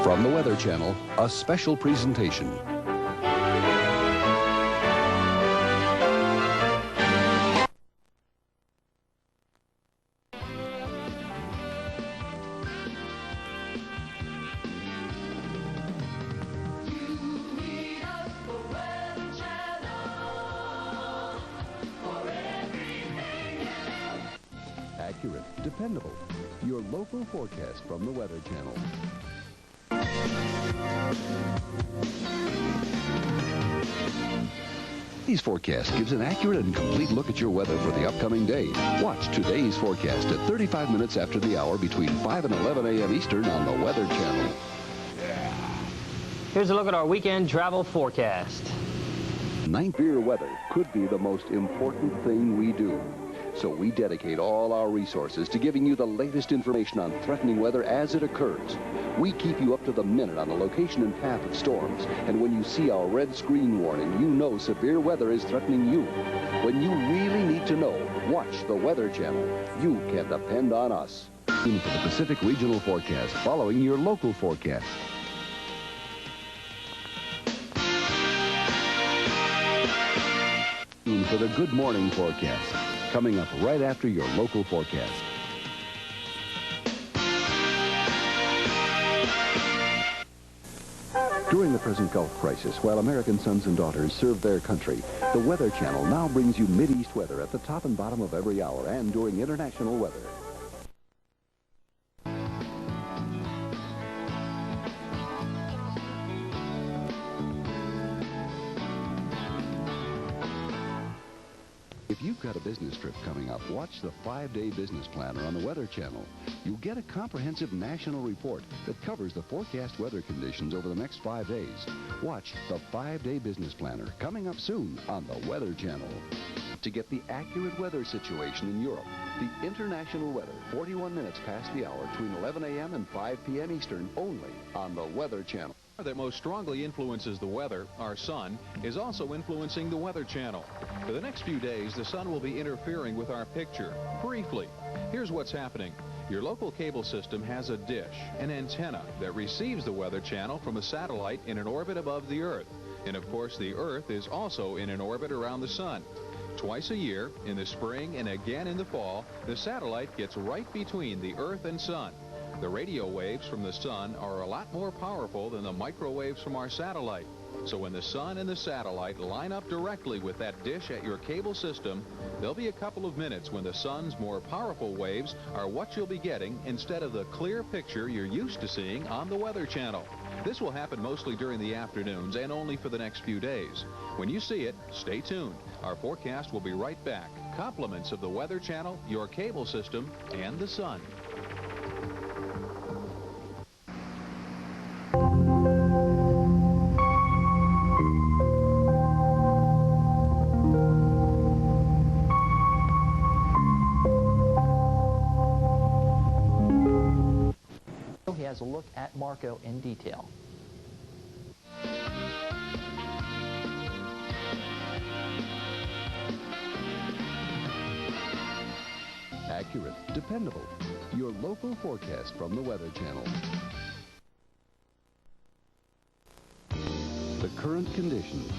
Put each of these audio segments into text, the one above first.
From the Weather Channel, a special presentation. Accurate, dependable. Your local forecast from the Weather Channel. Today's forecast gives an accurate and complete look at your weather for the upcoming day. Watch today's forecast at 35 minutes after the hour between 5 and 11 a.m. Eastern on the Weather Channel. Here's a look at our weekend travel forecast. Severe weather could be the most important thing we do. So we dedicate all our resources to giving you the latest information on threatening weather as it occurs. We keep you up to the minute on the location and path of storms. And when you see our red screen warning, you know severe weather is threatening you. When you really need to know, watch the Weather Channel. You can depend on us. For the Pacific Regional Forecast, following your local forecast. For the Good Morning Forecast, coming up right after your local forecast. During the present Gulf crisis, while American sons and daughters serve their country, the Weather Channel now brings you Mideast weather at the top and bottom of every hour and during international weather. If you've got a business trip coming up, watch the 5-Day Business Planner on the Weather Channel. You'll get a comprehensive national report that covers the forecast weather conditions over the next 5 days. Watch the 5-Day Business Planner coming up soon on the Weather Channel. To get the accurate weather situation in Europe, the international weather, 41 minutes past the hour between 11 a.m. and 5 p.m. Eastern, only on the Weather Channel. That most strongly influences the weather, our sun, is also influencing the Weather Channel. For the next few days, the sun will be interfering with our picture. Briefly, here's what's happening. Your local cable system has a dish, an antenna, that receives the Weather Channel from a satellite in an orbit above the Earth. And of course, the Earth is also in an orbit around the sun. Twice a year, in the spring and again in the fall, the satellite gets right between the Earth and sun. The radio waves from the sun are a lot more powerful than the microwaves from our satellite. So when the sun and the satellite line up directly with that dish at your cable system, there'll be a couple of minutes when the sun's more powerful waves are what you'll be getting instead of the clear picture you're used to seeing on the Weather Channel. This will happen mostly during the afternoons and only for the next few days. When you see it, stay tuned. Our forecast will be right back. Compliments of the Weather Channel, your cable system, and the sun. He has a look at Marco in detail. Accurate, dependable. Your local forecast from the Weather Channel. The current conditions.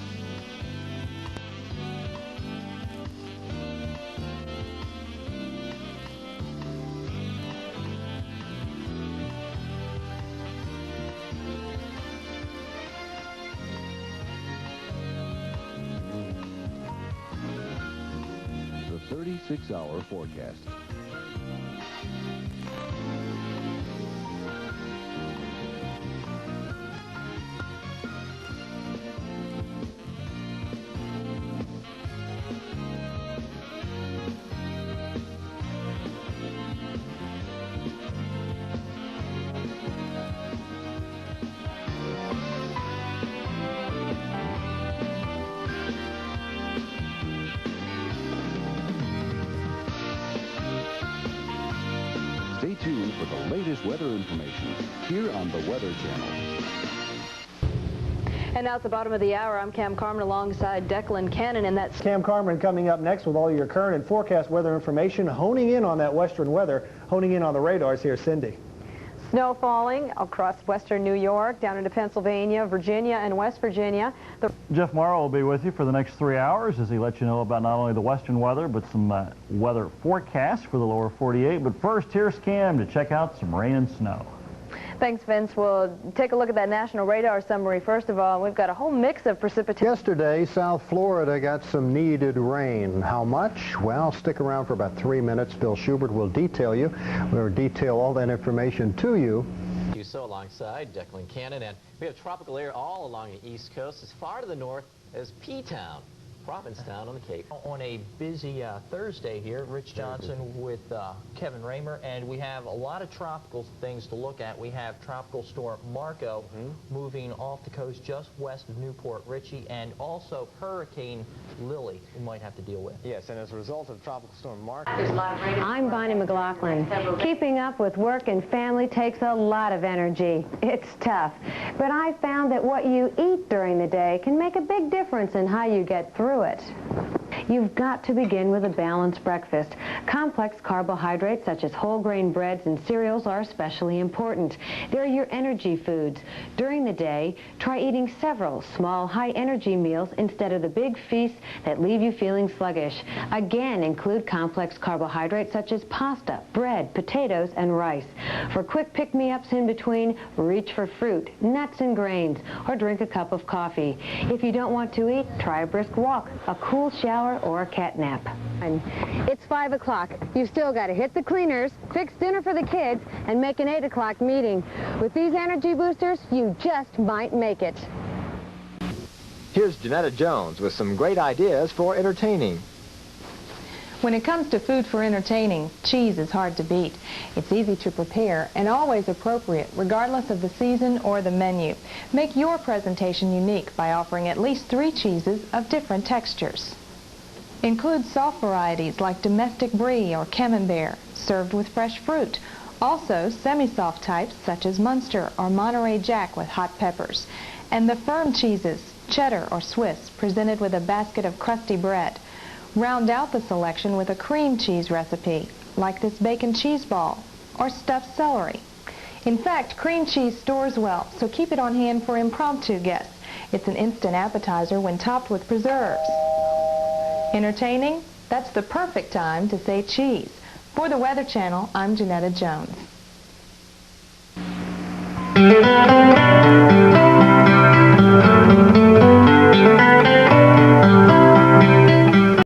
The 36-hour forecast. Stay tuned for the latest weather information here on the Weather Channel. And now at the bottom of the hour, I'm Cam Carmen alongside Declan Cannon, and that's Cam Carmen coming up next with all your current and forecast weather information, honing in on that western weather, honing in on the radars here. Cindy. Snow falling across western New York, down into Pennsylvania, Virginia, and West Virginia. Jeff Morrow will be with you for the next 3 hours as he lets you know about not only the western weather, but some weather forecasts for the lower 48. But first, here's Cam to check out some rain and snow. Thanks, Vince. We'll take a look at that national radar summary. First of all, we've got a whole mix of precipitation. Yesterday, South Florida got some needed rain. How much? Well, stick around for about 3 minutes. Bill Schubert will detail you. We'll detail all that information to you. So alongside Declan Cannon, and we have tropical air all along the east coast as far to the north as P-Town, Provincetown on the Cape. On a busy Thursday here, Rich Johnson with Kevin Raymer, and we have a lot of tropical things to look at. We have Tropical Storm Marco moving off the coast just west of Newport Richey, and also Hurricane Lily we might have to deal with. Yes, and as a result of Tropical Storm Marco. I'm Bonnie McLaughlin. Keeping up with work and family takes a lot of energy. It's tough. But I found that what you eat during the day can make a big difference in how you get through it. You've got to begin with a balanced breakfast. Complex carbohydrates such as whole grain breads and cereals are especially important. They're your energy foods. During the day, try eating several small high-energy meals instead of the big feasts that leave you feeling sluggish. Again, include complex carbohydrates such as pasta, bread, potatoes, and rice. For quick pick-me-ups in between, reach for fruit, nuts and grains, or drink a cup of coffee. If you don't want to eat, try a brisk walk, a cool shower, or a cat nap. It's 5 o'clock. You've still got to hit the cleaners, fix dinner for the kids, and make an 8 o'clock meeting. With these energy boosters, you just might make it. Here's Janetta Jones with some great ideas for entertaining. When it comes to food for entertaining, cheese is hard to beat. It's easy to prepare and always appropriate, regardless of the season or the menu. Make your presentation unique by offering at least 3 cheeses of different textures. Include soft varieties like domestic brie or camembert, served with fresh fruit. Also, semi-soft types such as Munster or Monterey Jack with hot peppers. And the firm cheeses, cheddar or Swiss, presented with a basket of crusty bread. Round out the selection with a cream cheese recipe, like this bacon cheese ball or stuffed celery. In fact, cream cheese stores well, so keep it on hand for impromptu guests. It's an instant appetizer when topped with preserves. Entertaining? That's the perfect time to say cheese. For the Weather Channel, I'm Janetta Jones.